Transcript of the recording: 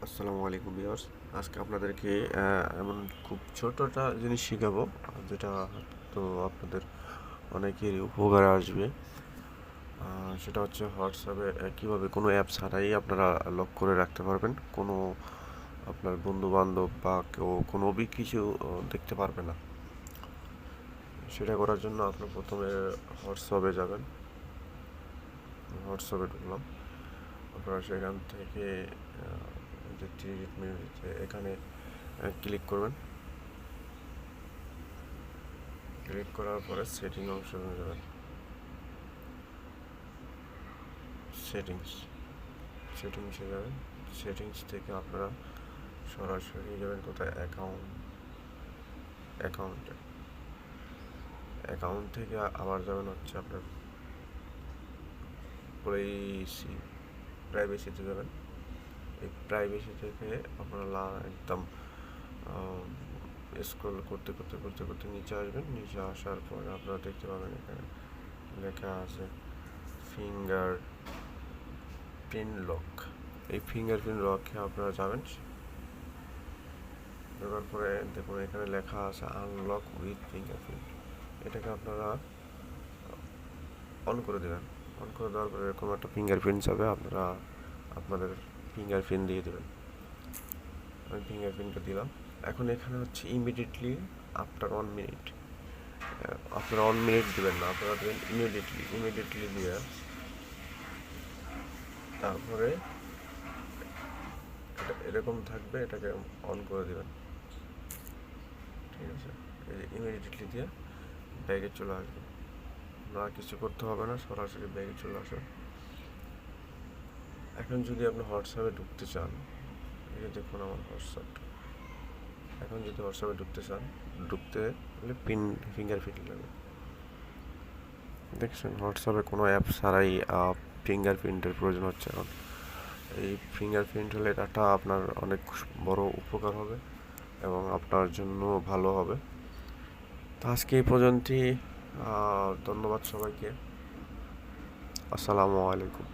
আসসালামু আলাইকুম ভিউয়ার্স। আজকে আপনাদেরকে এমন খুব ছোটটা জিনিস শিখাবো, যেটা তো আপনাদের অনেকেরই উপকারে আসবে। সেটা হচ্ছে হোয়াটসঅ্যাপে কীভাবে কোনো অ্যাপ ছাড়াই আপনারা লক করে রাখতে পারবেন। কোনো আপনার বন্ধু বান্ধব বা কেউ কোনো কিছু দেখতে পারবে না। সেটা করার জন্য আপনার প্রথমে হোয়াটসঅ্যাপে যাবেন। হোয়াটসঅ্যাপে ঢুকলাম, আপনারা সেখান থেকে যে 3 মিনিট এখানে ক্লিক করবেন। ক্লিক করার পরে সেটিং অপশনে যাবেন। সেটিংসে যাবেন। সেটিংস থেকে আপনারা সরাসরি যাবেন কোথায়, অ্যাকাউন্টে অ্যাকাউন্ট থেকে আবার যাবেন হচ্ছে আপনার প্রাইভেসিতে যাবেন। এই প্রাইভেসি থেকে আপনারা একদম স্ক্রল করতে করতে করতে করতে নিচে আসবেন। নিচে আসার পরে আপনারা দেখতে পাবেন এখানে লেখা আছে ফিঙ্গার প্রিন্ট লক। এই ফিঙ্গারপ্রিন্ট লকে আপনারা যাবেন। যাওয়ার পরে দেখুন এখানে লেখা আছে আনলক উইথ ফিঙ্গারপ্রিন্ট। এটাকে আপনারা অন করে দেবেন। অন করে দেওয়ার পরে এরকম একটা ফিঙ্গারপ্রিন্ট যাবে, আপনারা আপনাদের ফিঙ্গারপ্রিন্ট দিয়ে দেবেন। আমি ফিঙ্গারপ্রিন্টটা দিলাম। এখন এখানে হচ্ছে ইমিডিয়েটলি আফটার 1 মিনিট, আপনারা 1 মিনিট দেবেন না, আপনারা দেবেন ইমিডিয়েটলি দিয়ে তারপরে এটা এরকম থাকবে, এটাকে অন করে দেবেন। ঠিক আছে, এই যে ইমিডিয়েটলি দিয়ে ব্যাগে চলে আসবে, না কিছু করতে হবে না, সরাসরি ব্যাগে চলে আসবে। এখন যদি আপনি হোয়াটসঅ্যাপে ঢুকতে চান, এই যে দেখুন আমার হোয়াটসঅ্যাপটা, এখন যদি হোয়াটসঅ্যাপে ঢুকতে হলে ফিঙ্গারপ্রিন্ট লাগবে। দেখছেন হোয়াটসঅ্যাপে কোনো অ্যাপ ছাড়াই ফিঙ্গারপ্রিন্টের প্রয়োজন হচ্ছে এখন। এই ফিঙ্গারপ্রিন্ট হলে এটা আপনার অনেক বড় উপকার হবে এবং আপনার জন্য ভালো হবে। তো আজকে এই পর্যন্তই। ধন্যবাদ সবাইকে। আসসালামু আলাইকুম।